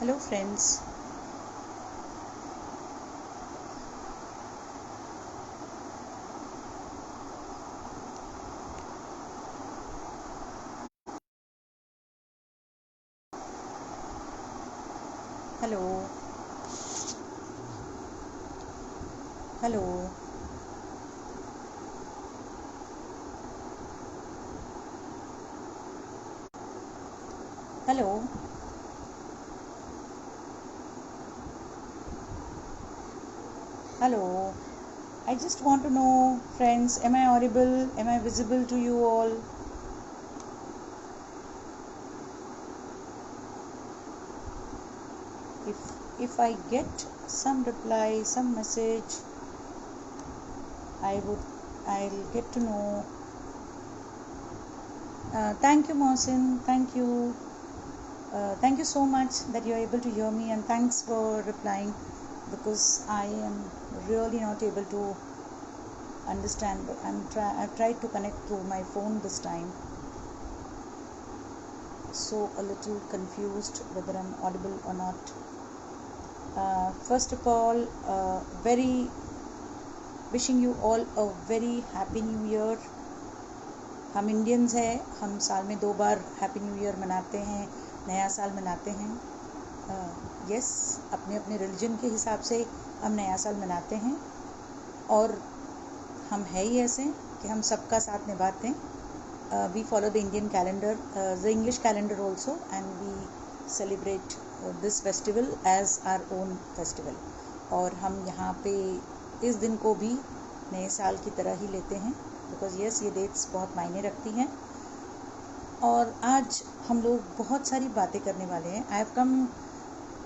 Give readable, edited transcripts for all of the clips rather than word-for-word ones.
Hello friends. Hello. Hello. Hello. Hello. I just want to know, friends, am I audible? Am I visible to you all? If I get some reply, some message, I'll get to know. Thank you, Mohsin. Thank you. Thank you so much that you're able to hear me, and thanks for replying, because I am really not able to understand. I've tried to connect through my phone this time, so a little confused whether I'm audible or not. First of all, very wishing you all a very happy new year. हम Indians हैं, हम साल में 2 बार happy new year मनाते हैं, नया साल मनाते हैं. यस, अपने अपने रिलीजन के हिसाब से हम नया साल मनाते हैं, और हम है ही ऐसे कि हम सबका साथ निभाते हैं. We follow the Indian calendar, the English calendar also, and we celebrate this festival as our own festival. और हम यहाँ पे इस दिन को भी नए साल की तरह ही लेते हैं, बिकॉज यस, ये डेट्स बहुत मायने रखती हैं. और आज हम लोग बहुत सारी बातें करने वाले हैं. I have come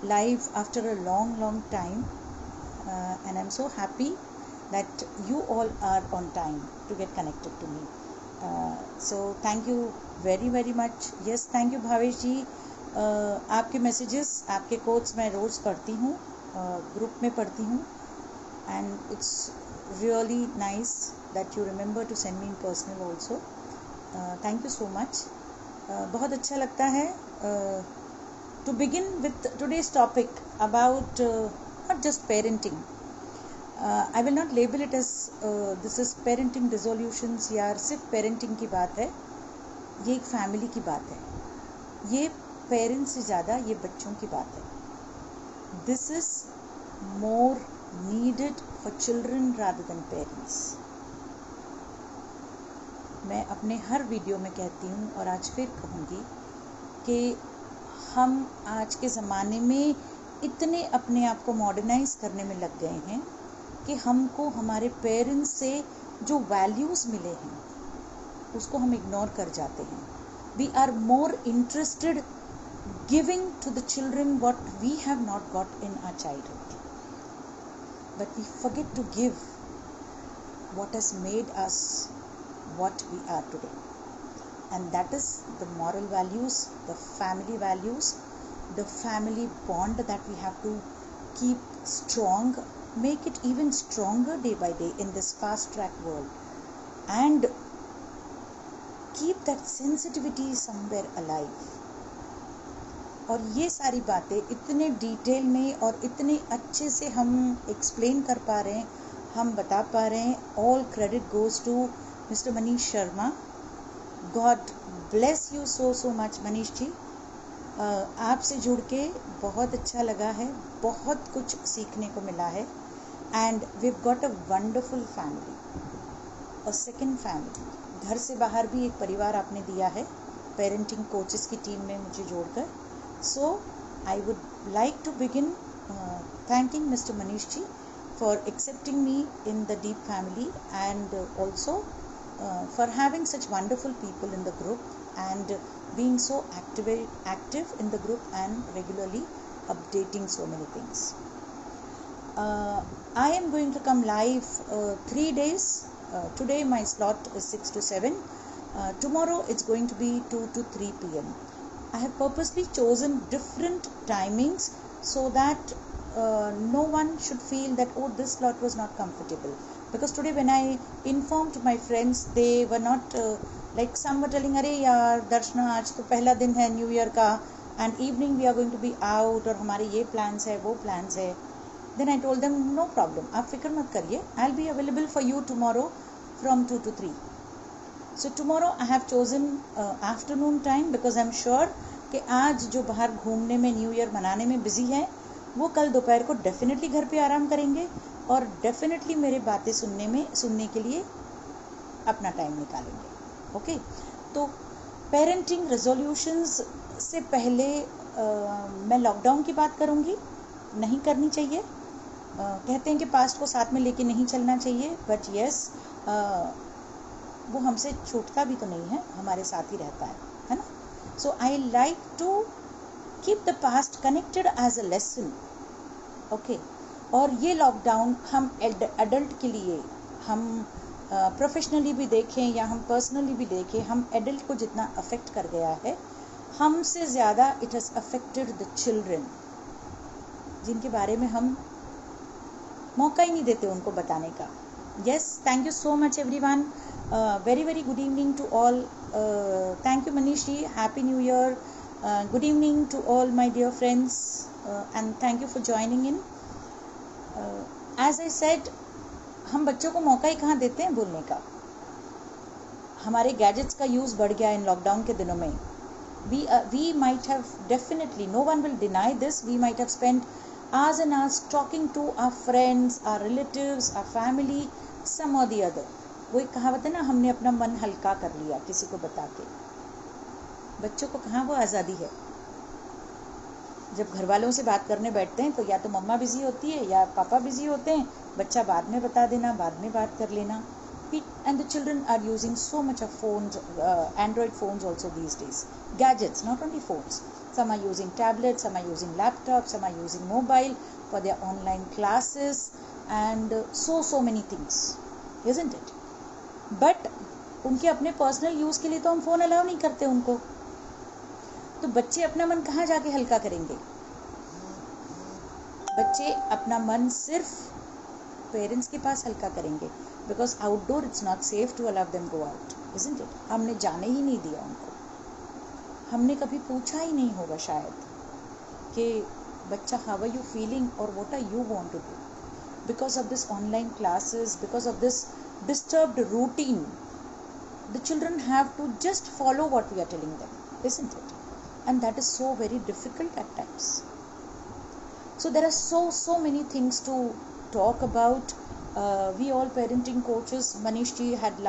live after a long time, and I am so happy that you all are on time to get connected to me. So thank you very much. Yes, thank you Bhavesh ji. आपके messages, आपके quotes मैं रोज़ पढ़ती हूँ, group में पढ़ती हूँ, and it's really nice that you remember to send me in personal also. Thank you so much. बहुत अच्छा लगता है. To begin with today's topic about not just parenting. I will not label it as this is parenting resolutions या सिर्फ parenting की बात है. ये एक फैमिली की बात है. ये पेरेंट्स से ज़्यादा ये बच्चों की बात है. This is more needed for children rather than parents. मैं अपने हर वीडियो में कहती हूँ, और आज फिर कहूँगी, कि हम आज के ज़माने में इतने अपने आप को मॉडर्नाइज करने में लग गए हैं कि हमको हमारे पेरेंट्स से जो वैल्यूज़ मिले हैं उसको हम इग्नोर कर जाते हैं. We are more interested giving to the children what we have not got in our childhood, but we forget to give what has made us what we are today, and that is the moral values, the family values, the family bond that we have to keep strong, make it even stronger day by day in this fast track world, and keep that sensitivity somewhere alive. और ये सारी बातें इतने detail में और इतने अच्छे से हम एक्सप्लेन कर पा रहे हैं, हम बता पा रहे हैं. All credit goes to mister Manish Sharma. God bless you so much Manish ji. आपसे जुड़ के बहुत अच्छा लगा है, बहुत कुछ सीखने को मिला है. And we got a wonderful family, a second family. घर से बाहर भी एक परिवार आपने दिया है पेरेंटिंग कोचेस की टीम में मुझे जोड़कर. So I would like to begin thanking mister Manish ji for accepting me in the deep family, and also for having such wonderful people in the group and being so active in the group and regularly updating so many things. I am going to come live 3 days. Today my slot is 6 to 7. Tomorrow it's going to be 2 to 3 p.m. I have purposely chosen different timings so that no one should feel that, oh, this slot was not comfortable. Because today when I informed my friends, they were not like some were telling, अरे यार दर्शना, आज तो पहला दिन है new year का, and evening we are going to be out, और हमारे ये प्लान्स है, वो प्लान्स है. Then I told them no problem, आप फिक्र मत करिए, I will be available for you tomorrow from 2 to 3. So tomorrow I have chosen afternoon time because I'm sure कि आज जो बाहर घूमने में, न्यू ईयर मनाने में बिजी हैं, वो कल दोपहर को डेफिनेटली घर पे आराम करेंगे और डेफिनेटली मेरे बातें सुनने के लिए अपना टाइम निकालेंगे. ओके, तो पेरेंटिंग रेजोल्यूशंस से पहले मैं लॉकडाउन की बात करूँगी. नहीं करनी चाहिए. कहते हैं कि पास्ट को साथ में लेके नहीं चलना चाहिए, बट येस, वो हमसे छूटता भी तो नहीं है, हमारे साथ ही रहता है ना. So I like to keep the past connected as a lesson. Okay, और ये लॉकडाउन हम एडल्ट के लिए, हम प्रोफेशनली भी देखें या हम पर्सनली भी देखें, हम एडल्ट को जितना अफेक्ट कर गया है, हमसे ज़्यादा it has affected the children, जिनके बारे में हम मौका ही नहीं देते उनको बताने का. Yes, thank you so much everyone. Very good evening to all. Thank you Manish ji. Happy New Year. Good evening to all my dear friends, and thank you for joining in. As I said, हम बच्चों को मौका ही कहाँ देते हैं बोलने का. हमारे गैजेट्स का यूज़ बढ़ गया इन लॉकडाउन के दिनों में. We might have definitely, no one will deny this, we might have spent hours and hours talking to our friends, our relatives, our family, some or the other. वो एक कहावत है ना, हमने अपना मन हल्का कर लिया किसी को बता के. बच्चों को कहाँ वो आज़ादी है. जब घर वालों से बात करने बैठते हैं तो या तो मम्मा बिजी होती है या पापा बिजी होते हैं, बच्चा बाद में बता देना, बाद में बात कर लेना. And the children are using so much of phones, Android phones also these days. Gadgets, not only phones. Some are using tablets, some are using laptops, some are using mobile for their online classes, and so many things, isn't it? But उनके अपने personal use के लिए तो हम phone allow नहीं करते उनको. तो बच्चे अपना मन कहाँ जाके हल्का करेंगे. बच्चे अपना मन सिर्फ पेरेंट्स के पास हल्का करेंगे, because outdoor it's not safe to allow them go out, isn't it. हमने जाने ही नहीं दिया उनको. हमने कभी पूछा ही नहीं होगा शायद कि बच्चा हाउ आर यू फीलिंग और what are you want to do. Because of this online classes, because of this disturbed routine, the children have to just follow what we are telling them, isn't it? And that is so very difficult at times. So there are so many things to talk about. We all parenting coaches, Manish ji had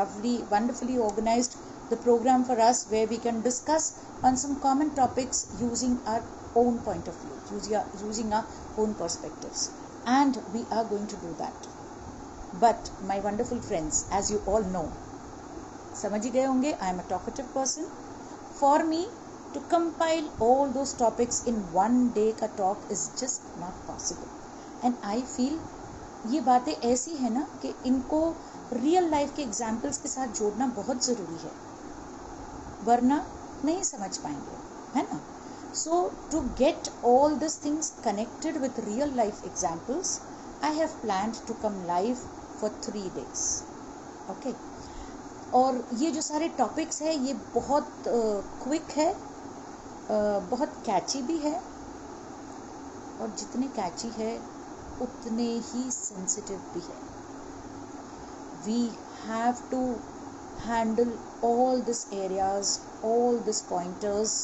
wonderfully organized the program for us where we can discuss on some common topics using our own point of view, using our own perspectives, and we are going to do that. But my wonderful friends, as you all know, समझ ही गए होंगे, I am a talkative person. For me to compile all those topics in one day का talk is just not possible. And I feel ये बातें ऐसी है ना कि इनको रियल लाइफ के एग्जाम्पल्स के साथ जोड़ना बहुत ज़रूरी है, वरना नहीं समझ पाएंगे, है ना. So to get all these things connected with real life examples, I have planned to come live for 3 days. Okay. और ये जो सारे टॉपिक्स है ये बहुत क्विक है, बहुत कैची भी है, और जितने कैची है उतने ही सेंसिटिव भी है. We have to handle all these areas, all these pointers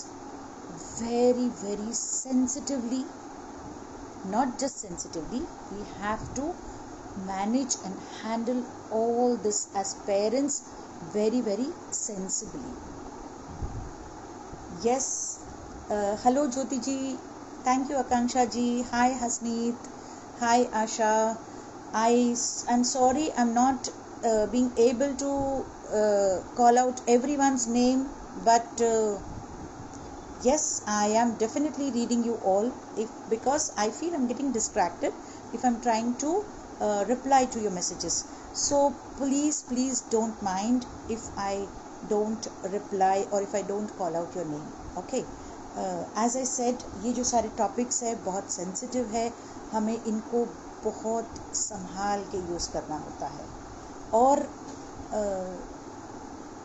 very sensitively. Not just sensitively, we have to manage and handle all this as parents very sensibly. Yes, hello Jyoti ji, thank you Akanksha ji, hi Hasneet, hi Asha. I'm sorry I'm not being able to call out everyone's name, but yes, I am definitely reading you all, because I feel I'm getting distracted if I'm trying to reply to your messages. So please don't mind if I don't reply or if I don't call out your name. Okay. As I said, ये जो सारे topics है बहुत sensitive है, हमें इनको बहुत संभाल के यूज़ करना होता है. और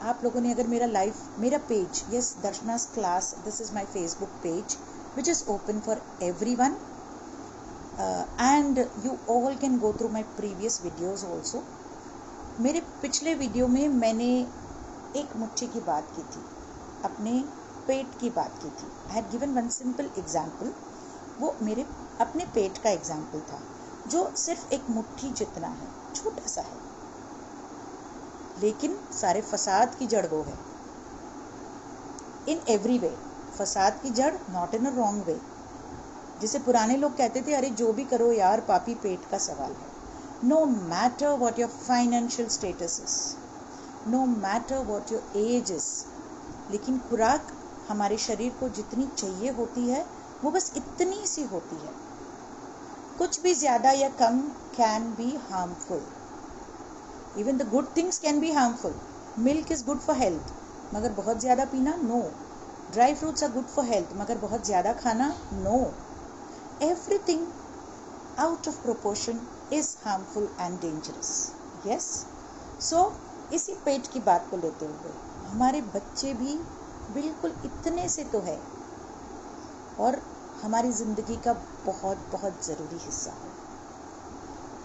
आप लोगों ने अगर मेरा page, yes, दर्शना's class, this is my Facebook page, which is open for everyone, and you all can go through my previous videos also. मेरे पिछले वीडियो में मैंने एक मुट्ठी की बात की थी, अपने पेट की बात की थी. I had given one simple example. वो मेरे अपने पेट का एग्जाम्पल था, जो सिर्फ एक मुट्ठी जितना है, छोटा सा है, लेकिन सारे फसाद की जड़ वो है. इन एवरी वे, फसाद की जड़, not in a wrong way. जिसे पुराने लोग कहते थे, अरे जो भी करो यार, पापी पेट का सवाल है. No matter what your financial status is, no matter what your age is, लेकिन खुराक हमारे शरीर को जितनी चाहिए होती है वो बस इतनी सी होती है. कुछ भी ज्यादा या कम can be harmful. Even the good things can be harmful. Milk is good for health, मगर बहुत ज्यादा पीना no. Dry fruits are good for health, मगर बहुत ज्यादा खाना no. Everything out of proportion is harmful and dangerous. Yes? So, इसी पेट की बात को लेते हुए हमारे बच्चे भी बिल्कुल इतने से तो है और हमारी ज़िंदगी का बहुत बहुत ज़रूरी हिस्सा है.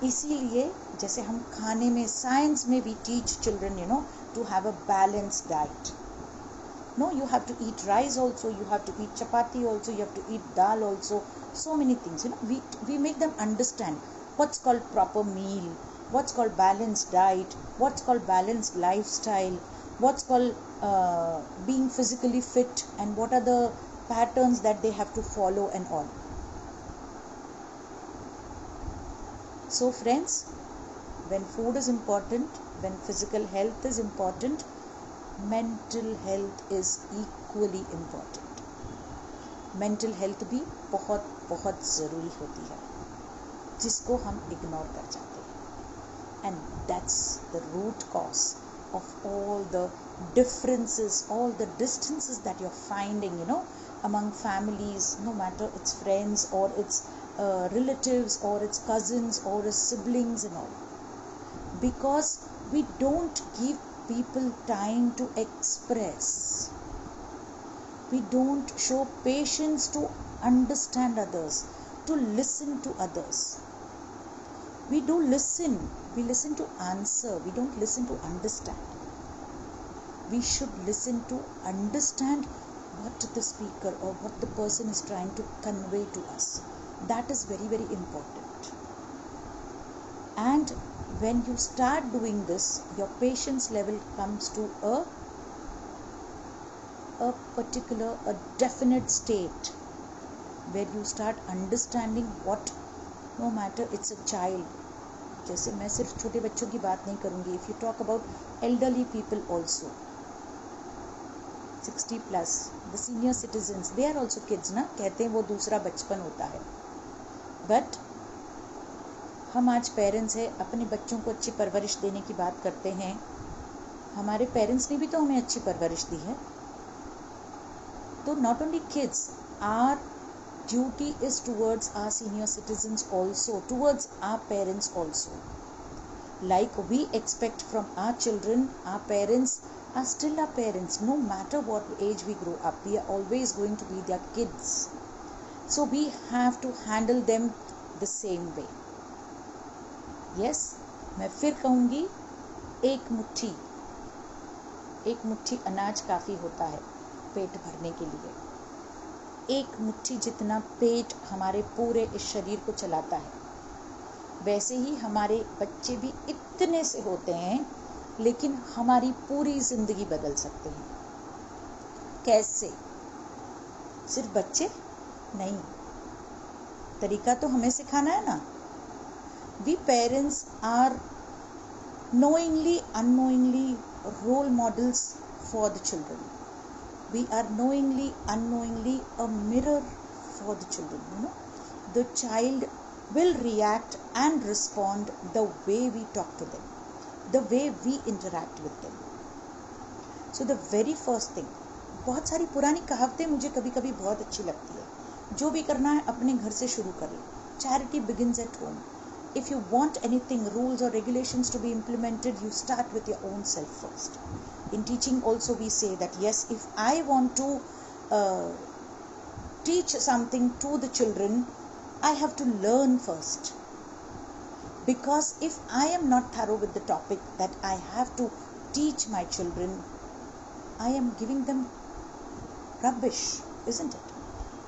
इसीलिए जैसे हम खाने में, साइंस में भी teach children to have a balanced diet. No, you have to eat rice also, you have to eat chapati also, you have to eat dal also, so many things. We make them understand what's called proper meal, what's called balanced diet, what's called balanced lifestyle, what's called being physically fit, and what are the patterns that they have to follow and all. So friends, when food is important, when physical health is important, mental health is equally important. Mental health भी बहुत बहुत ज़रूरी होती है, जिसको हम ignore कर जाते हैं. And that's the root cause of all the differences, all the distances that you're finding, among families, no matter it's friends or it's relatives or it's cousins or it's siblings and all. Because we don't give people time to express. We don't show patience to understand others, to listen to others. We do listen. We listen to answer. We don't listen to understand. We should listen to understand what the speaker or what the person is trying to convey to us. That is very, very important. And when you start doing this, your patience level comes to a definite state where you start understanding what, no matter it's a child. जैसे मैं सिर्फ छोटे बच्चों की बात नहीं करूँगी. If you talk about elderly people also, 60 plus, the senior citizens, they are also kids ना. कहते हैं वो दूसरा बचपन होता है. But हम आज पेरेंट्स हैं, अपने बच्चों को अच्छी परवरिश देने की बात करते हैं. हमारे पेरेंट्स ने भी तो हमें अच्छी परवरिश दी है. तो not only kids, our duty is towards our senior citizens also, towards our parents also. Like we expect from our children, our parents are still our parents. No matter what age we grow up, we are always going to be their kids. So we have to handle them the same way. Yes, मैं फिर कहूँगी, एक मुट्ठी अनाज काफ़ी होता है पेट भरने के लिए. एक मुट्ठी जितना पेट हमारे पूरे इस शरीर को चलाता है. वैसे ही हमारे बच्चे भी इतने से होते हैं, लेकिन हमारी पूरी ज़िंदगी बदल सकते हैं. कैसे? सिर्फ बच्चे नहीं, तरीका तो हमें सिखाना है ना. We parents are knowingly, unknowingly role models for the children. We are knowingly, unknowingly a mirror for the children. The child will react and respond the way we talk to them, the way we interact with them. So the very first thing, बहुत सारी पुरानी कहावतें मुझे कभी कभी बहुत अच्छी लगती है. जो भी करना है अपने घर से शुरू करें. Charity begins at home. If you want anything, rules or regulations to be implemented, you start with your own self first. In teaching also we say that yes, if I want to teach something to the children, I have to learn first. Because if I am not thorough with the topic that I have to teach my children, I am giving them rubbish, isn't it?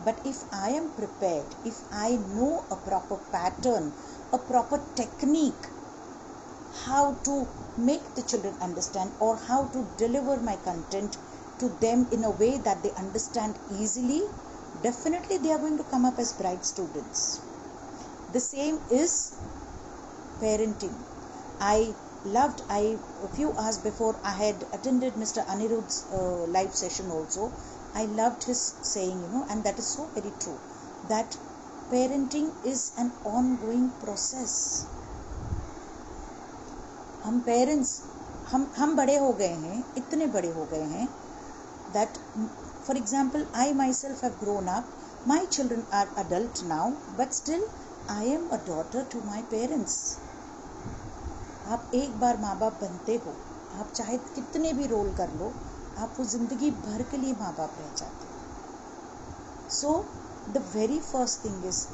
But if I am prepared, if I know a proper pattern, a proper technique, how to make the children understand or how to deliver my content to them in a way that they understand easily, definitely they are going to come up as bright students. The same is parenting. A few hours before I had attended Mr. Anirudh's live session also. I loved his saying, and that is so very true, that parenting is an ongoing process. हम parents हम बड़े हो गए हैं, इतने बड़े हो गए हैं that for example I myself have grown up, my children are adult now, but still I am a daughter to my parents. आप एक बार माँ बाप बनते हो, आप चाहे कितने भी रोल कर लो, आप वो जिंदगी भर के लिए माँ बाप रह जाते हो. So the very first thing is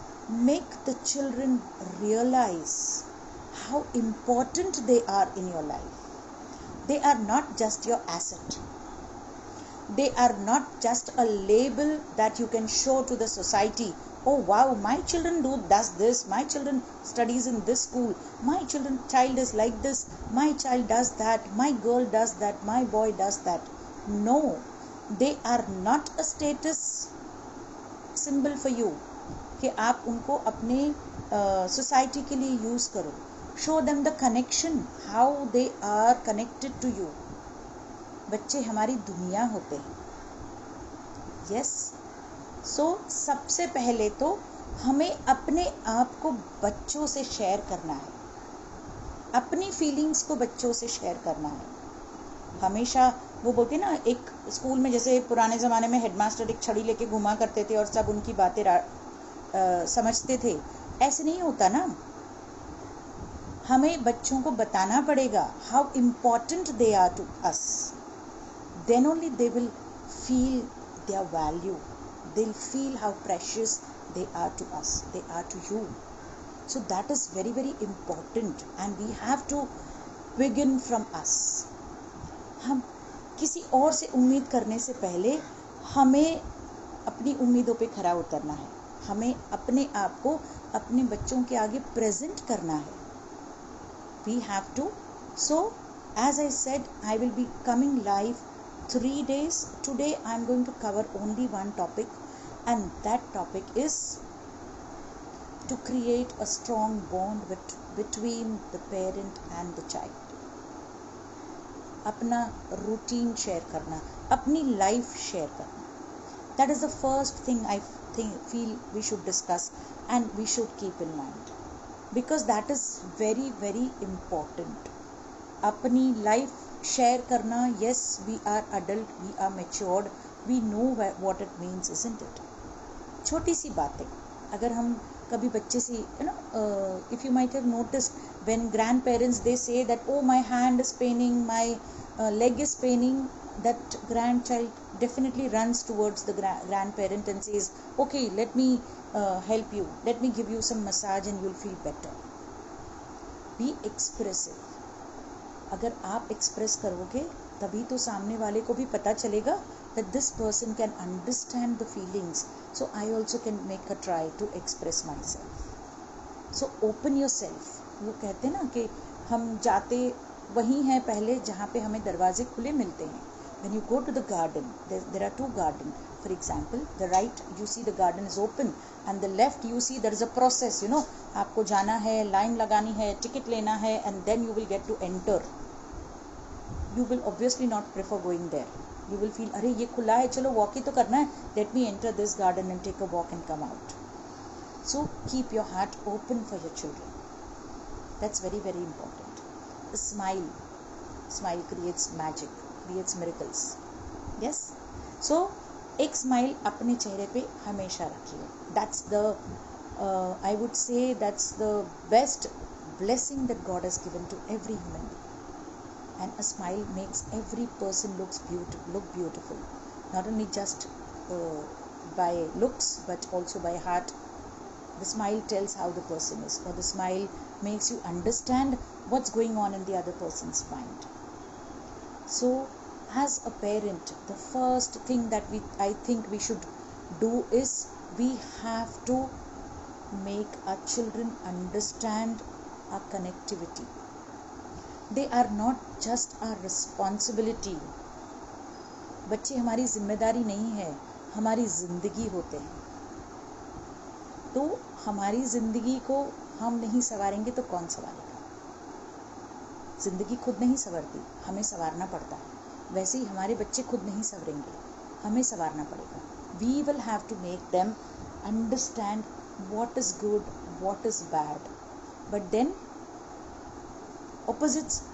make the children realize how important they are in your life. They are not just your asset. They are not just a label that you can show to the society. Oh wow, my children does this, my children studies in this school, my child is like this, my child does that, my girl does that, my boy does that. No, they are not a status symbol for you कि आप उनको अपने society के लिए use करो. Show them the connection, how they are connected to you. बच्चे हमारी दुनिया होते हैं. Yes. So सबसे पहले तो हमें अपने आप को बच्चों से शेयर करना है, अपनी फीलिंग्स को बच्चों से शेयर करना है. हमेशा वो बोलते ना, एक स्कूल में जैसे पुराने ज़माने में हेडमास्टर एक छड़ी लेके घुमा करते थे और सब उनकी बातें समझते थे, ऐसे नहीं होता ना. हमें बच्चों को बताना पड़ेगा how important they are to us. Then only they will feel their value. They'll feel how precious they are to us, they are to you. So that is very, very important and we have to begin from us. हम किसी और से उम्मीद करने से पहले हमें अपनी उम्मीदों पे खरा उतरना है. हमें अपने आप को अपने बच्चों के आगे प्रेजेंट करना है. We have to. So as I said, I will be coming live 3 days. Today I am going to cover only one topic, and that topic is to create a strong bond between the parent and the child. अपना routine share करना, अपनी life share करना. That is the first thing I feel we should discuss and we should keep in mind, because that is very, very important. अपनी life share करना. Yes, we are adult, we are matured, we know what it means, isn't it? छोटी सी बातें अगर हम कभी बच्चे से if you might have noticed when grandparents they say that oh my hand is paining, my leg is paining, that grandchild definitely runs towards the grandparent and says okay, let me help you, let me give you some massage and you'll feel better. Be expressive. अगर आप express करोगे तभी तो सामने वाले को भी पता चलेगा that this person can understand the feelings, so I also can make a try to express myself. So open yourself. वो कहते हैं ना कि हम जाते वहीं हैं पहले जहाँ पे हमें दरवाजे खुले मिलते हैं. When you go to the garden, there are 2 gardens. For example, the right you see the garden is open and the left you see there is a process. आपको जाना है, लाइन लगानी है, टिकट लेना है, and then you will get to enter. You will obviously not prefer going there. You will feel अरे ये खुला है, चलो वॉक ही तो करना है, let me enter this garden and take a walk and come out. So keep your heart open for your children. That's very, very important. A smile creates magic, creates miracles. Yes. So एक smile अपने चेहरे पे हमेशा रखिए. That's the I would say that's the best blessing that God has given to every human being. And a smile makes every person look beautiful. Not only just by looks but also by heart. The smile tells how the person is, or the smile makes you understand what's going on in the other person's mind. So as a parent, the first thing that I think we should do is we have to make our children understand our connectivity. They are not just our responsibility. बच्चे हमारी जिम्मेदारी नहीं है, हमारी जिंदगी होते हैं. तो हमारी जिंदगी को हम नहीं संवारेंगे तो कौन संवारेगा? जिंदगी खुद नहीं संवरती, हमें संवारना पड़ता है. वैसे ही हमारे बच्चे खुद नहीं संवरेंगे, हमें संवारना पड़ेगा. We will have to make them understand what is good, what is bad. But then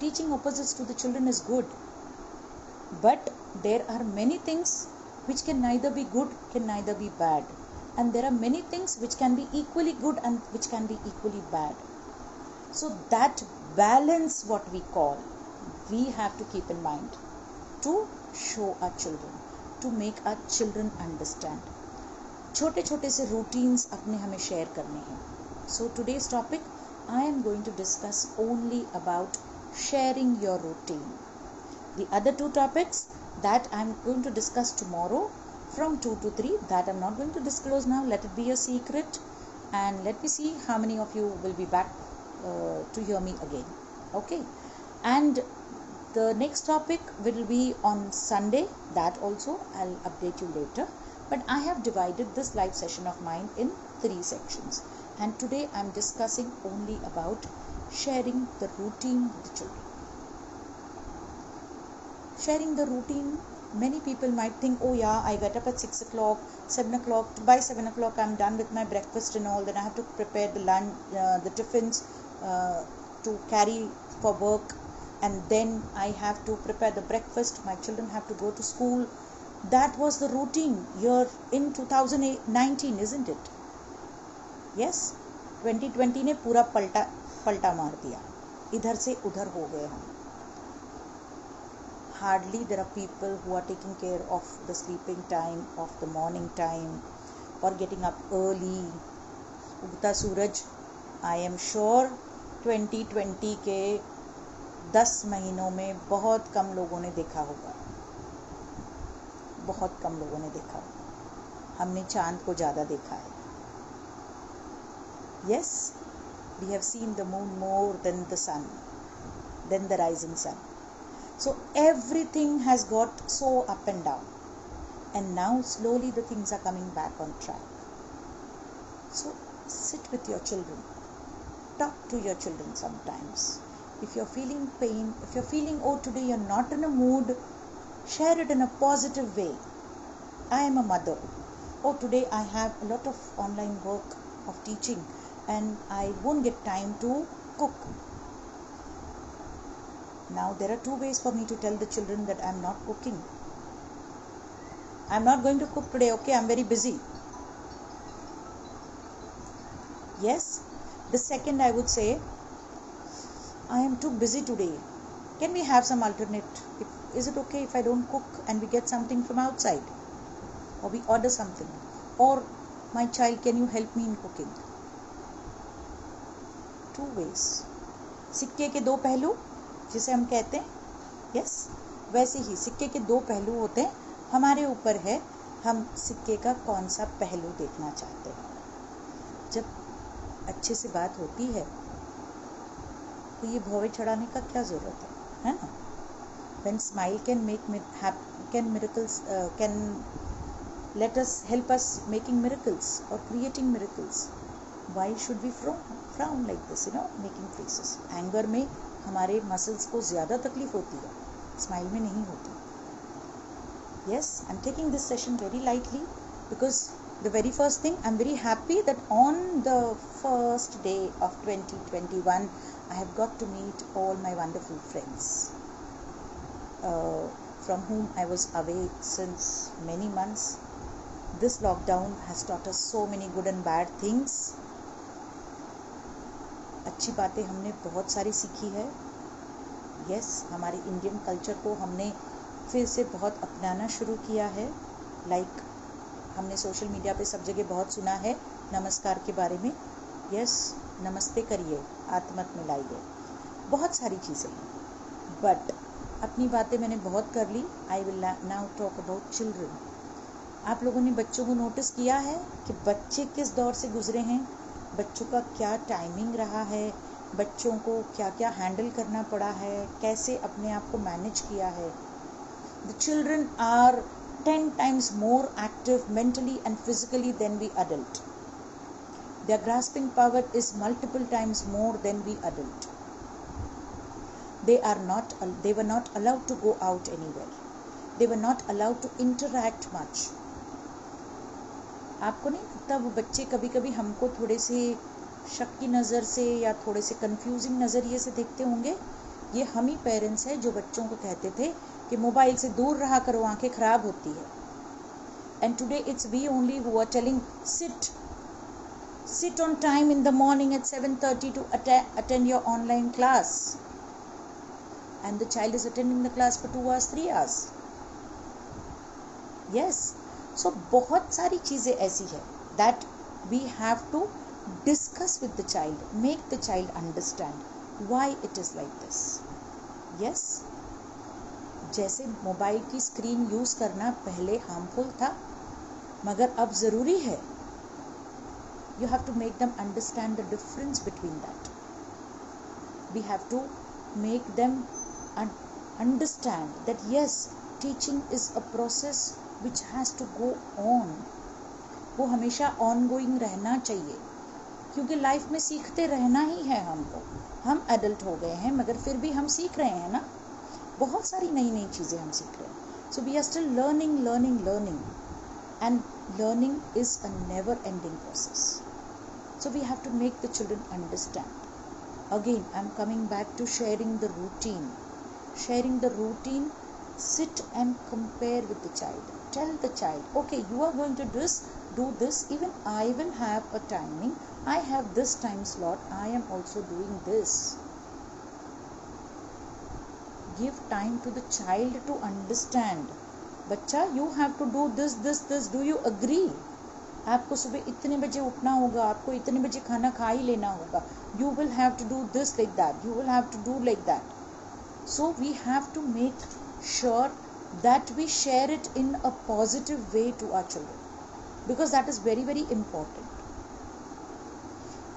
teaching opposites to the children is good. But there are many things which can neither be good, can neither be bad. And there are many things which can be equally good and which can be equally bad. So that balance, what we call, we have to keep in mind to show our children, to make our children understand. छोटे छोटे से routines अपने हमें share करने हैं. So today's topic, I am going to discuss only about sharing your routine. The other two topics that I am going to discuss tomorrow from 2 to 3, that I am not going to disclose now. Let it be a secret, and let me see how many of you will be back to hear me again. Okay, and the next topic will be on Sunday. That also I'll update you later. But I have divided this live session of mine in 3 sections. And today I'm discussing only about sharing the routine with the children. Sharing the routine, many people might think, oh yeah, I get up at 6 o'clock, 7 o'clock, by 7 o'clock I'm done with my breakfast and all, then I have to prepare the lunch, the tiffins to carry for work, and then I have to prepare the breakfast, my children have to go to school. That was the routine year in 2019, isn't it? Yes, 2020 ने पूरा पलटा मार दिया, इधर से उधर हो गए हम. Hardly there are people who are taking care of the sleeping time, of the morning time, or getting up early. उगता सूरज, I am sure 2020 के 10 महीनों में बहुत कम लोगों ने देखा होगा, बहुत कम लोगों ने देखा होगा. हमने चांद को ज़्यादा देखा है. Yes, we have seen the moon more than the sun, than the rising sun. So everything has got so up and down, and now slowly the things are coming back on track. So sit with your children, talk to your children sometimes. If you're feeling pain, if you're feeling, oh today you're not in a mood, share it in a positive way. I am a mother. Oh today I have a lot of online work of teaching and I won't get time to cook. Now there are 2 ways for me to tell the children that I am not cooking. I am not going to cook today, okay, I am very busy. Yes. The second I would say, I am too busy today. Can we have some alternate? Is it okay if I don't cook and we get something from outside? Or we order something? Or my child, can you help me in cooking? 2 ways. सिक्के के 2 पहलू जिसे हम कहते हैं, yes, वैसे ही सिक्के के 2 पहलू होते हैं. हमारे ऊपर है हम सिक्के का कौन सा पहलू देखना चाहते हैं. जब अच्छे से बात होती है तो ये भौवे चढ़ाने का क्या ज़रूरत है ना? When smile can let us help us making miracles or creating miracles. Why should we frown like this, making faces? Anger में हमारे मसल्स को ज़्यादा तकलीफ होती है, स्माइल में नहीं होती. Yes, I'm taking this session very lightly because the very first thing, I'm very happy that on the first day of 2021, I have got to meet all my wonderful friends from whom I was away since many months. This lockdown has taught us so many good and bad things. अच्छी बातें हमने बहुत सारी सीखी है. Yes, हमारे Indian culture को हमने फिर से बहुत अपनाना शुरू किया है. लाइक हमने सोशल मीडिया पे सब जगह बहुत सुना है नमस्कार के बारे में. यस, नमस्ते करिए, हाथ मत मिलाइए, बहुत सारी चीज़ें हैं. बट अपनी बातें मैंने बहुत कर ली. I will now talk about children. आप लोगों ने बच्चों को नोटिस किया है कि बच्चे किस दौर से गुजरे हैं, बच्चों का क्या टाइमिंग रहा है, बच्चों को क्या क्या हैंडल करना पड़ा है, कैसे अपने आप को मैनेज किया है. The children are 10 times more active mentally and physically than we adult. Their grasping power is multiple times more than we adult. They were not allowed to go out anywhere. They were not allowed to interact much. आपको नहीं लगता वो बच्चे कभी कभी हमको थोड़े से शक की नज़र से या थोड़े से कंफ्यूजिंग नज़रिए से देखते होंगे? ये हम ही पेरेंट्स हैं जो बच्चों को कहते थे कि मोबाइल से दूर रहा करो, आंखें खराब होती है. And today it's we only who are telling sit on time in the morning at 7:30 to attend your online class, and the child is attending the class for 2 hours 3 hours. Yes, so बहुत सारी चीज़ें ऐसी है that we have to discuss with the child, make the child understand why it is like this. Yes, जैसे mobile की screen use करना पहले harmful था, मगर अब ज़रूरी है. You have to make them understand the difference between that. We have to make them understand that yes, teaching is a process which has to go on. वो हमेशा ongoing रहना चाहिए, क्योंकि लाइफ में सीखते रहना ही है हमको. हम एडल्ट हो गए हैं मगर फिर भी हम सीख रहे हैं ना, बहुत सारी नई नई चीज़ें हम सीख रहे हैं. So we are still learning, and learning is a never ending process. So we have to make the children understand. Again, I'm coming back to sharing the routine. Sit and compare with the child. Tell the child, okay, you are going to do this, even I will have a timing. I have this time slot, I am also doing this. Give time to the child to understand. बच्चा, you have to do this. Do you agree? आपको सुबह इतने बजे उठना होगा, आपको इतने बजे खाना खा ही लेना होगा. You will have to do this like that. You will have to do like that. So we have to make sure that we share it in a positive way to our children, because that is very, very important.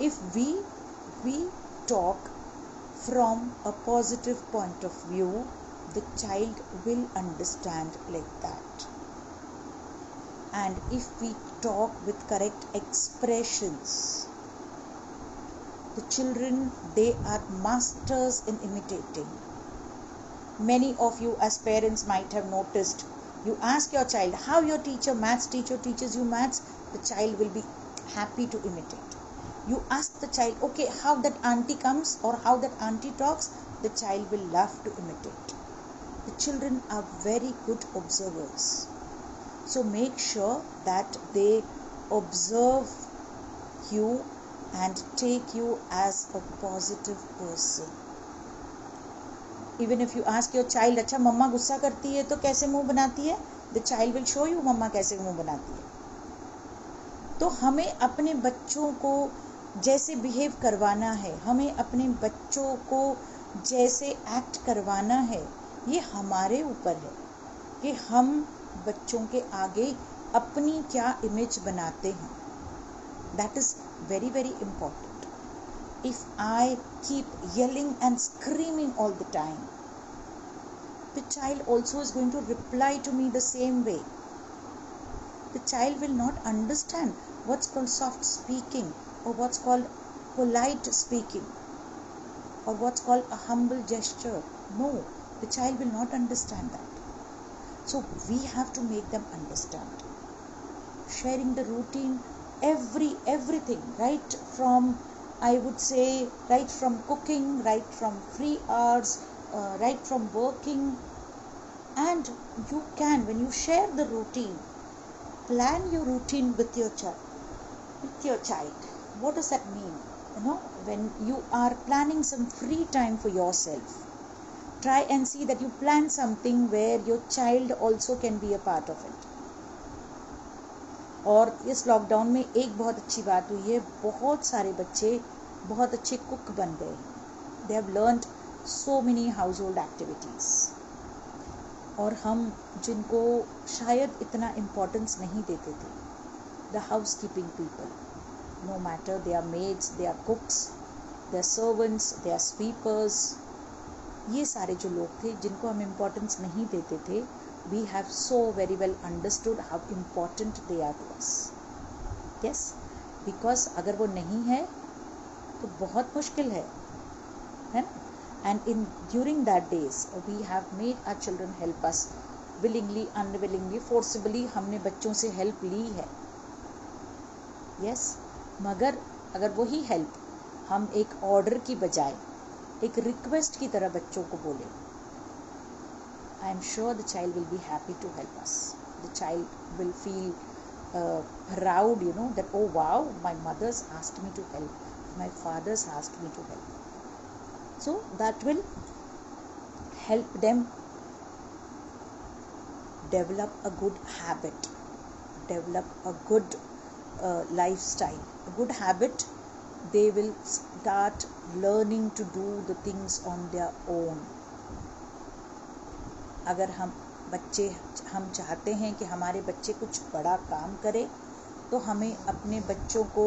If we talk from a positive point of view, the child will understand like that. And if we talk with correct expressions, the children, they are masters in imitating. Many of you as parents might have noticed, you ask your child how your maths teacher teaches you maths, the child will be happy to imitate. You ask the child, okay, how that auntie comes or how that auntie talks, the child will love to imitate. The children are very good observers. So make sure that they observe you and take you as a positive person. Even if you ask your child, अच्छा मम्मा गुस्सा करती है तो कैसे मुंह बनाती है, the child will show you मम्मा कैसे मुंह बनाती है. तो हमें अपने बच्चों को जैसे बिहेव करवाना है, हमें अपने बच्चों को जैसे एक्ट करवाना है, ये हमारे ऊपर है कि हम बच्चों के आगे अपनी क्या इमेज बनाते हैं. That is very, very important. If I keep yelling and screaming all the time, the child also is going to reply to me the same way. The child will not understand what's called soft speaking, or what's called polite speaking, or what's called a humble gesture. No, the child will not understand that. So we have to make them understand. Sharing the routine, everything, right from, I would say, right from cooking, right from free hours, right from working. And you can, when you share the routine, plan your routine with your child. What does that mean? When you are planning some free time for yourself, try and see that you plan something where your child also can be a part of it. और इस lockdown में एक बहुत अच्छी बात हुई है, बहुत सारे बच्चे बहुत अच्छे कुक बन गए। They have learned so many household activities. और हम जिनको शायद इतना इम्पोर्टेंस नहीं देते थे, the housekeeping people, no matter they are maids, they are cooks, they are servants, they are sweepers, ये सारे जो लोग थे जिनको हम इम्पोर्टेंस नहीं देते थे, we have so very well understood how important they are to us. Yes, because अगर वो नहीं है तो बहुत मुश्किल है ना? And in during that days we have made our children help us willingly, unwillingly, forcibly हमने बच्चों से help ली है. Yes, मगर अगर वही help हम एक order की बजाय एक request की तरह बच्चों को बोले, I am sure the child will be happy to help us. The child will feel proud, that, oh wow, my mother's asked me to help, my father's asked me to help. So that will help them develop a good habit, develop a good lifestyle, a good habit. They will start learning to do the things on their own. अगर हम चाहते हैं कि हमारे बच्चे कुछ बड़ा काम करें, तो हमें अपने बच्चों को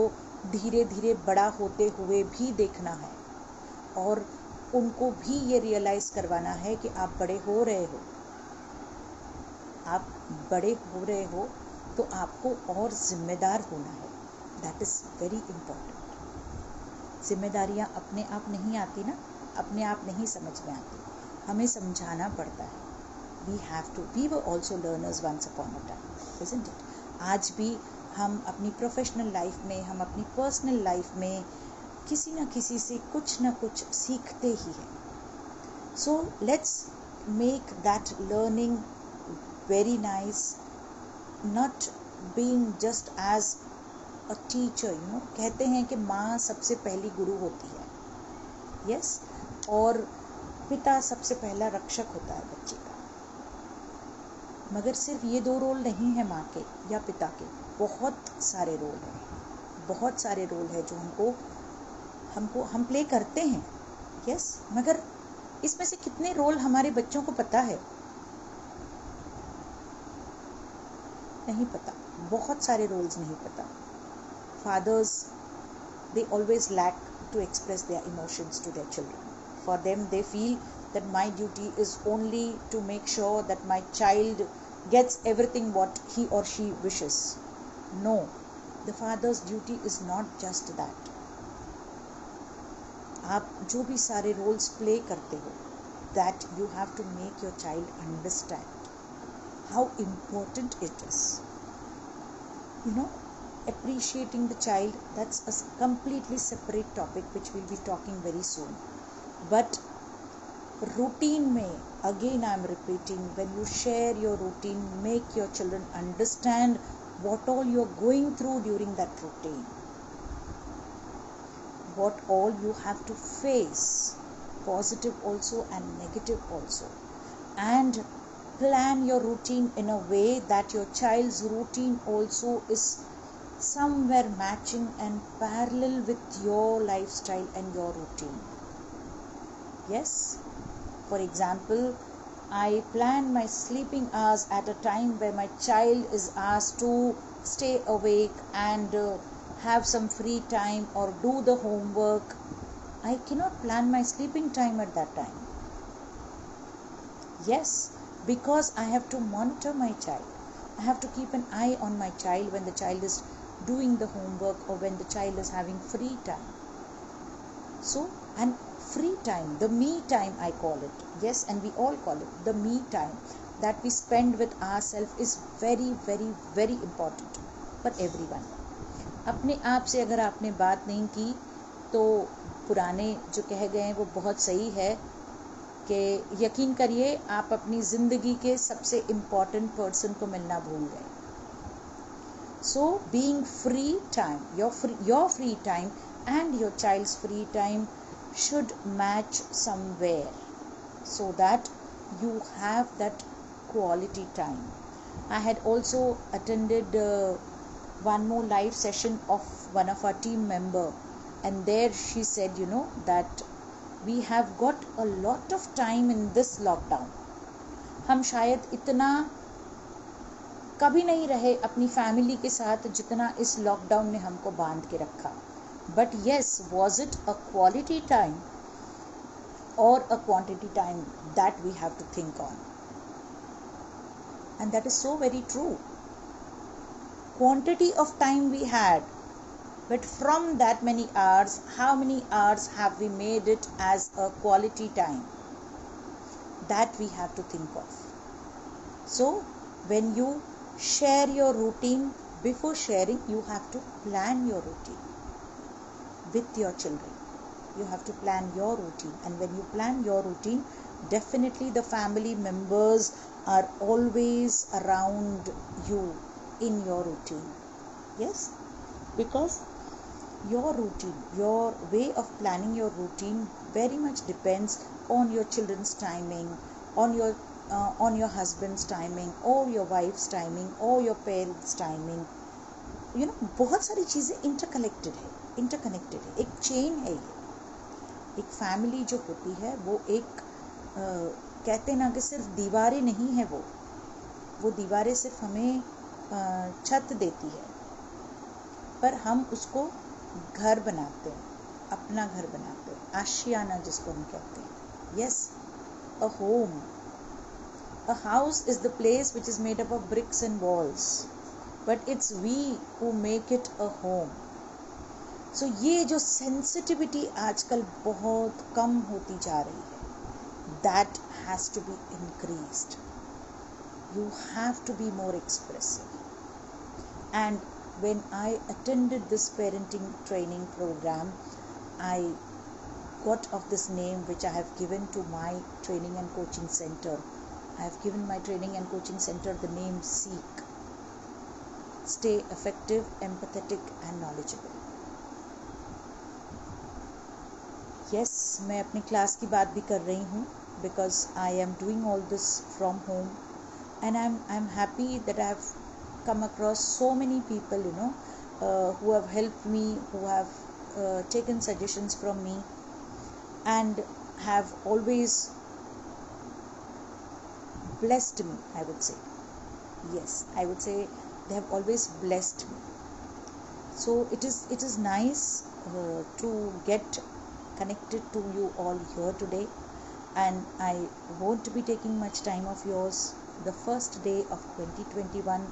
धीरे धीरे बड़ा होते हुए भी देखना है और उनको भी ये रियलाइज़ करवाना है कि आप बड़े हो रहे हो, आप बड़े हो रहे हो तो आपको और जिम्मेदार होना है. That is very important. जिम्मेदारियाँ अपने आप नहीं आती ना, अपने आप नहीं समझ में आती, हमें समझाना पड़ता है. we were also learners once upon a time, isn't it? आज भी हम अपनी प्रोफेशनल लाइफ में, हम अपनी पर्सनल लाइफ में किसी न किसी से कुछ न कुछ सीखते ही हैं. So let's make that learning very nice, not being just as a teacher. कहते हैं कि माँ सबसे पहली गुरु होती है, yes, और पिता सबसे पहला रक्षक होता है बच्चे का. मगर सिर्फ ये दो रोल नहीं है माँ के या पिता के, बहुत सारे रोल हैं, बहुत सारे रोल है जो हम प्ले करते हैं. यस, मगर इसमें से कितने रोल हमारे बच्चों को पता है? नहीं पता, बहुत सारे रोल्स नहीं पता. Fathers, they always lack to express their emotions to their children. For them, they feel that my duty is only to make sure that my child gets everything what he or she wishes. No, the father's duty is not just that. आप जो भी सारे roles play करते हो, that you have to make your child understand how important it is. Appreciating the child, that's a completely separate topic which we'll be talking very soon. But routine में, again I am repeating, when you share your routine, make your children understand what all you are going through during that routine, what all you have to face, positive also and negative also, and plan your routine in a way that your child's routine also is somewhere matching and parallel with your lifestyle and your routine. Yes, for example, I plan my sleeping hours at a time where my child is asked to stay awake and have some free time or do the homework. I cannot plan my sleeping time at that time. Yes, because I have to monitor my child. I have to keep an eye on my child when the child is doing the homework or when the child is having free time. So, and free time, the me time I call it. Yes, and we all call it the me time that we spend with ourselves is very, very, very important for everyone. अपने आप से अगर आपने बात नहीं की तो पुराने जो कह गए हैं वो बहुत सही है कि यकीन करिए आप अपनी ज़िंदगी के सबसे इम्पॉर्टेंट पर्सन को मिलना भूल गए. So being free time, your free time and your child's free time should match somewhere so that you have that quality time. I had also attended one more live session of one of our team member, and there she said, that we have got a lot of time in this lockdown. हम शायद इतना कभी नहीं रहे अपनी family के साथ जितना इस लॉकडाउन ने हमको बांध के रखा. But yes, was it a quality time or a quantity time? That we have to think on. And that is so very true. Quantity of time we had, but from that many hours, how many hours have we made it as a quality time? That we have to think of. So when you share your routine, before sharing you have to plan your routine with your children. You have to plan your routine, and when you plan your routine, definitely the family members are always around you in your routine. Yes, because your routine, your way of planning your routine very much depends on your children's timing, on your husband's timing, or your wife's timing, or your parents' timing. बहुत सारी चीज़ें interconnected है, एक chain है. एक family जो होती है वो एक कहते ना कि सिर्फ दीवारें नहीं है, वो दीवारें सिर्फ हमें छत देती है, पर हम उसको घर बनाते हैं, अपना घर बनाते हैं, आशियाना जिसको हम कहते हैं. Yes, a home, a house is the place which is made up of bricks and walls, but it's we who make it a home. So ये जो सेंसिटिविटी आजकल बहुत कम होती जा रही है, that has to be increased. You have to be more expressive. And when I attended this parenting training program, I got of this name which I have given to my training and coaching center. I have given my training and coaching center the name SEEK. Stay effective, empathetic and knowledgeable. Yes, मैं अपनी class की बात भी कर रही हूँ, because I am doing all this from home, and I'm happy that I have come across so many people, who have helped me, who have taken suggestions from me, and have always blessed me, I would say. Yes, I would say they have always blessed me. So it is nice to get connected to you all here today, and I won't be taking much time of yours. The first day of 2021,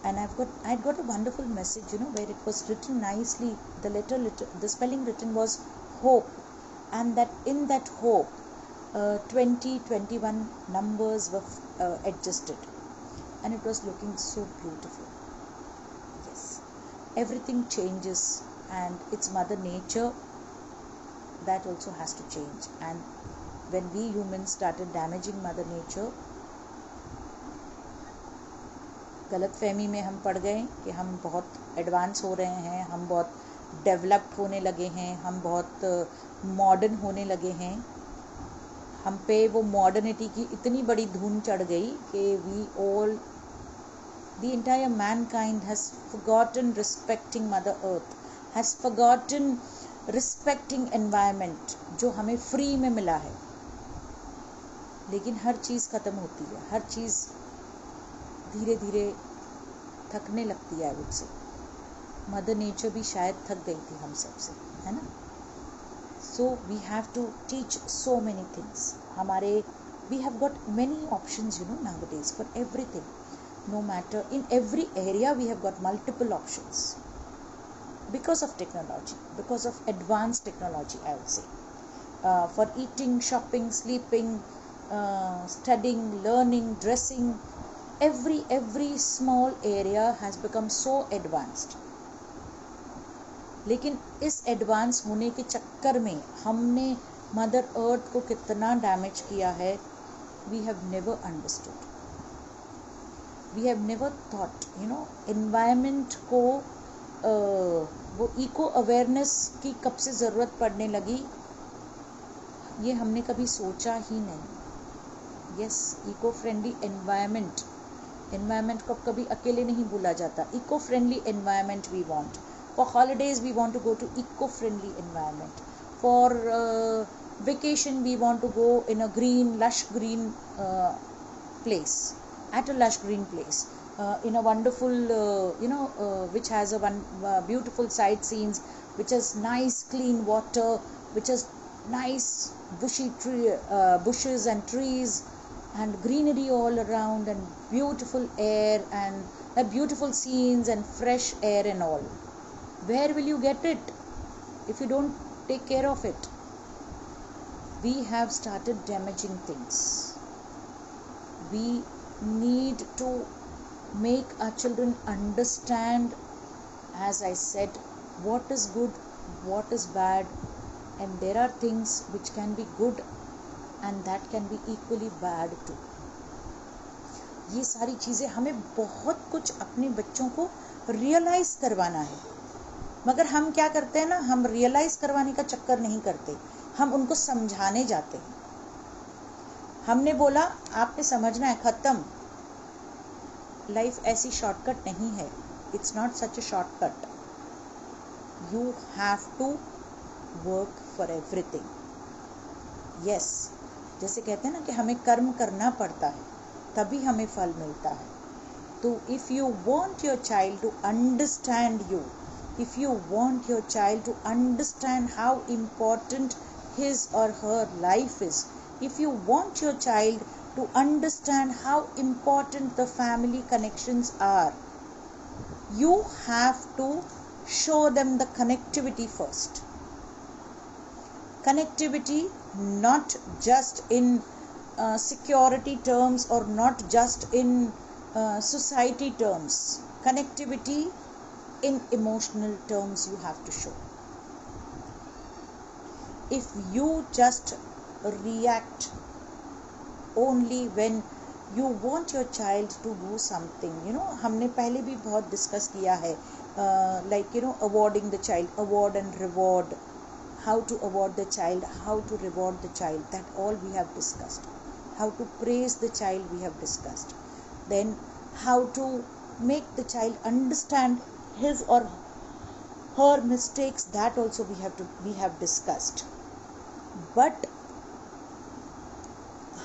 and I'd got a wonderful message, where it was written nicely. The spelling written was hope, and that in that hope 2021 numbers were adjusted, and it was looking so beautiful. Yes, everything changes, and it's Mother Nature that also has to change. And when we humans started damaging Mother Nature, गलत फहमी में हम पड़ गए कि हम बहुत advance हो रहे हैं, हम बहुत डेवलप्ड होने लगे हैं, हम बहुत मॉडर्न होने लगे हैं. हम पे वो मॉडर्निटी की इतनी बड़ी धून चढ़ गई कि the entire mankind has forgotten respecting Mother Earth, has forgotten respecting environment जो हमें फ्री में मिला है. लेकिन हर चीज़ ख़त्म होती है, हर चीज़ धीरे धीरे थकने लगती है. मुझसे मदर नेचर भी शायद थक गई थी हम सब से, है ना. So we have to teach so many things. we have got many options, nowadays for everything. No matter, in every area we have got multiple options because of technology, because of advanced technology, I would say. For eating, shopping, sleeping, studying, learning, dressing, every small area has become so advanced. लेकिन इस advance होने के चक्कर में हमने mother earth को कितना damage किया है, we have never understood, we have never thought, environment को वो इको अवेयरनेस की कब से ज़रूरत पड़ने लगी, ये हमने कभी सोचा ही नहीं. Yes, eco friendly environment environment को कभी अकेले नहीं भूला जाता. Eco friendly environment we want. For holidays we want to go to eco friendly environment. For vacation we want to go in a lush green place, at a lush green place, in a wonderful which has a beautiful sight scenes, which has nice clean water, which has nice bushes and trees and greenery all around, and beautiful air and beautiful scenes and fresh air and all. Where will you get it if you don't take care of it? We have started damaging things. We need to make our children understand, as I said, what is good, what is bad, and there are things which can be good and that can be equally bad too. ये सारी चीज़ें हमें बहुत कुछ अपने बच्चों को realise करवाना है, मगर हम क्या करते हैं ना, हम रियलाइज़ करवाने का चक्कर नहीं करते, हम उनको समझाने जाते हैं. हमने बोला आपने समझना है, ख़त्म. लाइफ ऐसी शॉर्टकट नहीं है. It's not such a shortcut. You have to work for everything. Yes, जैसे कहते हैं ना कि हमें कर्म करना पड़ता है तभी हमें फल मिलता है. तो if you want your child to understand you, if you want your child to understand how important his or her life is, if you want your child to understand how important the family connections are, you have to show them the connectivity first. Connectivity not just in security terms or not just in society terms. Connectivity in emotional terms you have to show. If you just react only when you want your child to do something, हमने पहले भी बहुत discuss किया है, like awarding the child, award and reward, how to award the child, how to reward the child, that all we have discussed. How to praise the child we have discussed. Then how to make the child understand his or her mistakes, that also we have discussed. But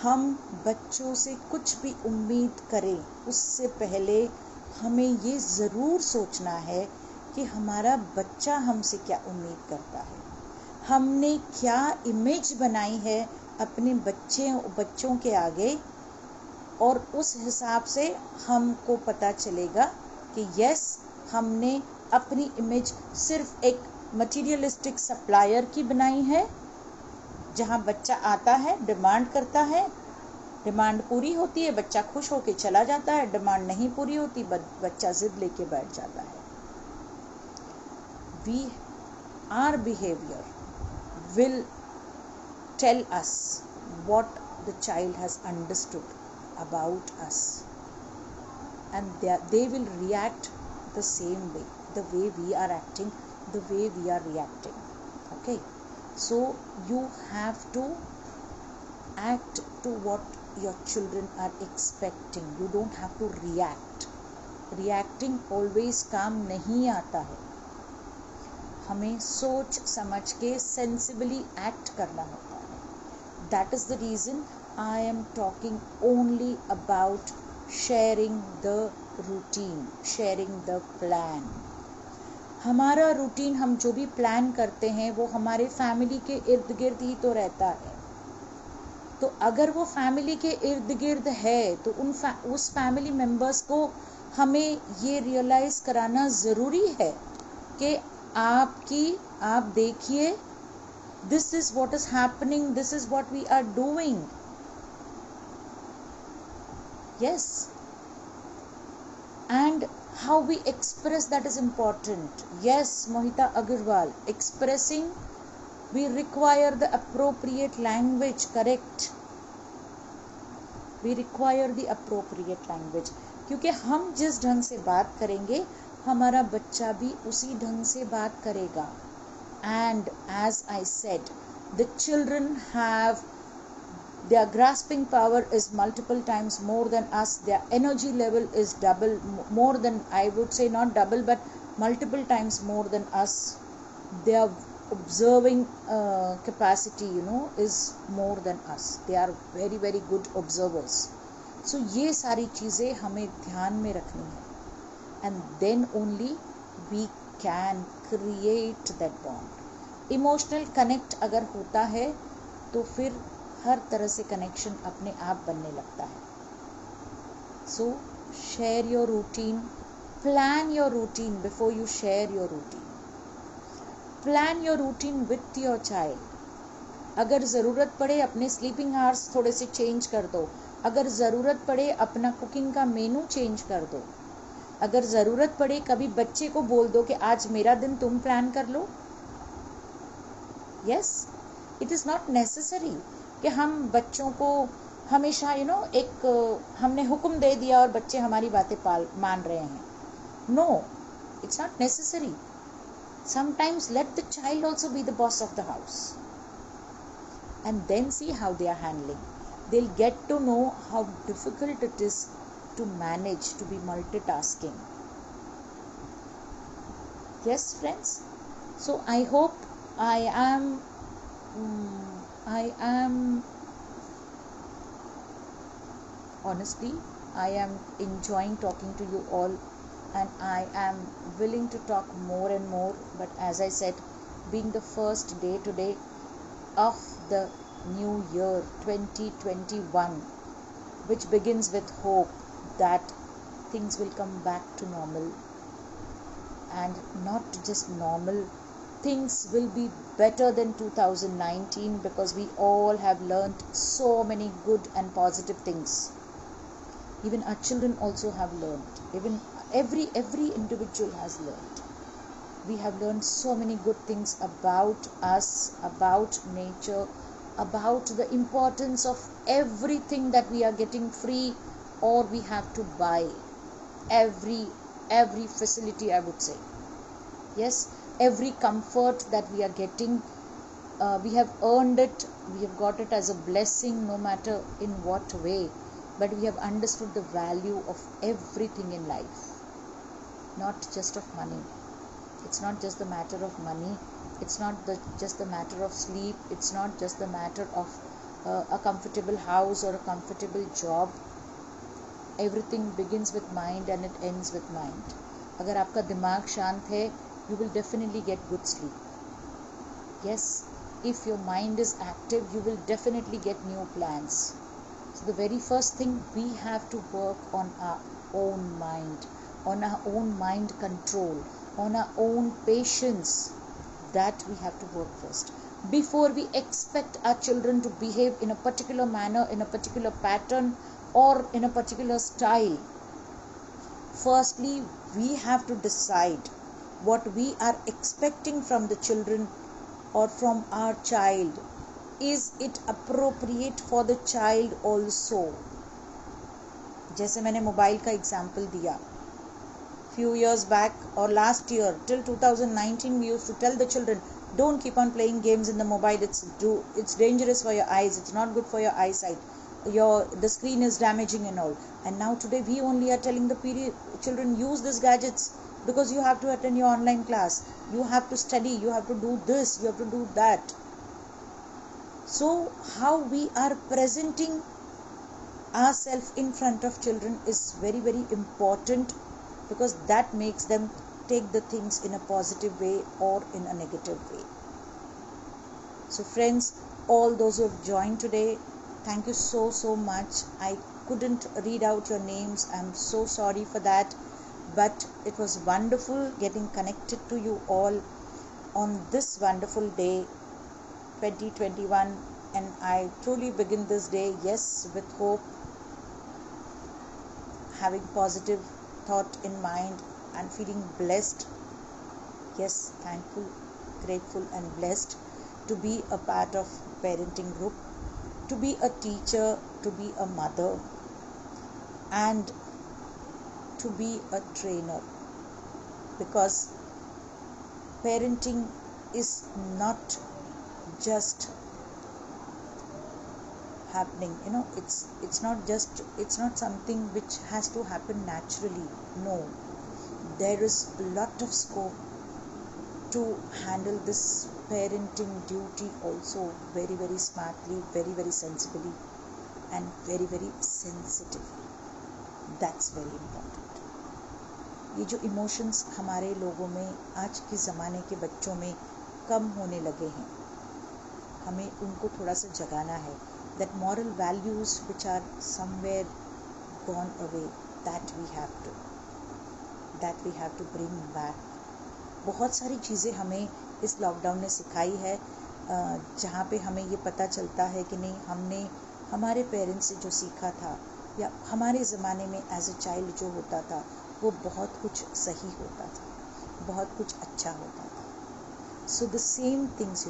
हम बच्चों से कुछ भी उम्मीद करें उससे पहले हमें ये ज़रूर सोचना है कि हमारा बच्चा हमसे क्या उम्मीद करता है, हमने क्या इमेज बनाई है अपने बच्चों के आगे, और उस हिसाब से हमको पता चलेगा कि यस, हमने अपनी इमेज सिर्फ एक मटीरियलिस्टिक सप्लायर की बनाई है, जहां बच्चा आता है, डिमांड करता है, डिमांड पूरी होती है, बच्चा खुश होकर चला जाता है, डिमांड नहीं पूरी होती, बच्चा जिद लेके बैठ जाता है. Our behavior will tell us what the child has understood about us, and they will react the same way, the way we are acting, the way we are reacting. Okay, so you have to act to what your children are expecting. You don't have to react. Reacting always काम नहीं आता है. हमें सोच समझ के sensibly act करना होता है. That is the reason I am talking only about sharing the routine, sharing the plan. हमारा रूटीन, हम जो भी प्लान करते हैं वो हमारे फैमिली के इर्द गिर्द ही तो रहता है. तो अगर वो फैमिली के इर्द गिर्द है तो उस फैमिली मेंबर्स को हमें ये रियलाइज़ कराना ज़रूरी है कि आप देखिए, this is what is happening, this is what we are doing. Yes, and how we express, that is important. Yes, Mohita Agarwal, expressing, we require the appropriate language. Correct, we require the appropriate language, क्योंकि हम जिस ढंग से बात करेंगे हमारा बच्चा भी उसी ढंग से बात करेगा. And as I said, the children have Their grasping power is multiple times more than us. Their energy level is double, more than, I would say not double, but multiple times more than us. Their observing capacity, is more than us. They are very, very good observers. So ये सारी चीज़ें हमें ध्यान में रखनी है. And then only we can create that bond. Emotional connect अगर होता है तो फिर हर तरह से कनेक्शन अपने आप बनने लगता है. So share your routine, plan your routine before you share your routine. Plan your routine with your child. अगर ज़रूरत पड़े अपने स्लीपिंग आवर्स थोड़े से चेंज कर दो. अगर ज़रूरत पड़े अपना कुकिंग का मेनू चेंज कर दो. अगर ज़रूरत पड़े कभी बच्चे को बोल दो कि आज मेरा दिन तुम प्लान कर लो. Yes, it is not necessary कि हम बच्चों को हमेशा एक हमने हुक्म दे दिया और बच्चे हमारी बातें मान रहे हैं. No, it's not necessary. Sometimes let the child also be the boss of the house, and then see how they are handling. They'll get to know how difficult it is to manage, to be multitasking. Yes, friends. So I hope I am honestly, I am enjoying talking to you all. And I am willing to talk more and more. But as I said, being the first day today of the new year 2021, which begins with hope that things will come back to normal. And not just normal, things will be better than 2019, because we all have learnt so many good and positive things. Even our children also have learnt. Even every individual has learned. We have learned so many good things about us, about nature, about the importance of everything that we are getting free or we have to buy. Every facility, I would say. Yes, every comfort that we are getting, we have earned it. We have got it as a blessing, no matter in what way. But we have understood the value of everything in life. Not just of money. It's not just the matter of money. It's not just the matter of sleep. It's not just the matter of a comfortable house or a comfortable job. Everything begins with mind and it ends with mind. अगर आपका दिमाग शांत है, you will definitely get good sleep. Yes, if your mind is active, you will definitely get new plans. So the very first thing, we have to work on our own mind, on our own mind control, on our own patience. That we have to work first before we expect our children to behave in a particular manner, in a particular pattern, or in a particular style. Firstly, we have to decide what we are expecting from the children or from our child. Is it appropriate for the child also? जैसे मैंने mobile का example दिया. Few years back or last year till 2019, we used to tell the children, don't keep on playing games in the mobile. It's dangerous for your eyes. It's not good for your eyesight. The screen is damaging and all. And now today we only are telling the children, use these gadgets because you have to attend your online class. You have to study. You have to do this. You have to do that. So how we are presenting ourselves in front of children is very, very important, because that makes them take the things in a positive way or in a negative way. So friends, all those who have joined today, thank you so much. I couldn't read out your names. I'm so sorry for that. But it was wonderful getting connected to you all on this wonderful day, 2021. And I truly begin this day, yes, with hope, having positive thought in mind and feeling blessed. Yes, thankful, grateful and blessed to be a part of parenting group, to be a teacher, to be a mother, and to be a trainer. Because parenting is not just happening. It's not something which has to happen naturally. No, there is a lot of scope to handle this parenting duty also very very smartly, very very sensibly, and very very sensitive. That's very important. ये जो emotions हमारे लोगों में, आज के ज़माने के बच्चों में कम होने लगे हैं, हमें उनको थोड़ा सा जगाना है. That moral values which are somewhere gone away, that we have to bring back. बहुत सारी चीज़ें हमें इस लॉकडाउन ने सिखाई है, जहाँ पे हमें ये पता चलता है कि नहीं, हमने हमारे पेरेंट्स से जो सीखा था या हमारे ज़माने में एज अ चाइल्ड जो होता था वो बहुत कुछ सही होता था, बहुत कुछ अच्छा होता था. So the same things,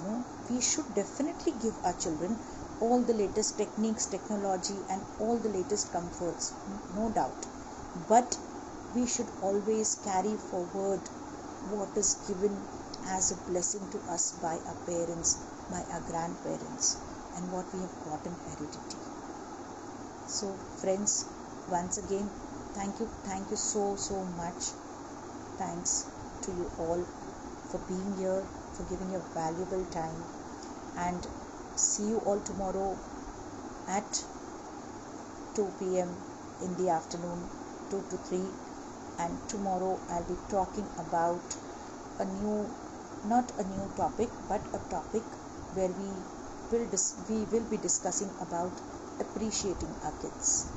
we should definitely give our children all the latest techniques, technology, and all the latest comforts, no doubt. But we should always carry forward what is given as a blessing to us by our parents, by our grandparents, and what we have got in heredity. So friends, once again, thank you so much. Thanks to you all for being here, for giving your valuable time, and see you all tomorrow at 2 p.m. in the afternoon, 2 to 3. And tomorrow I'll be talking about not a new topic, but a topic where we will be discussing about appreciating our kids.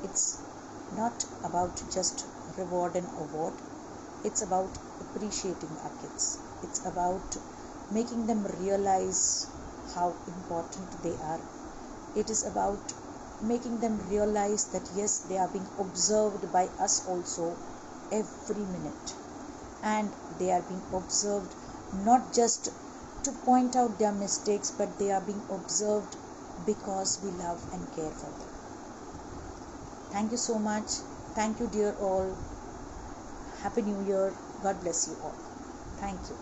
It's not about just reward and award. It's about appreciating our kids. It's about making them realize how important they are. It is about making them realize that yes, they are being observed by us also every minute, and they are being observed not just to point out their mistakes, but they are being observed because we love and care for them. Thank you so much. Thank you, dear all. Happy New Year. God bless you all. Thank you.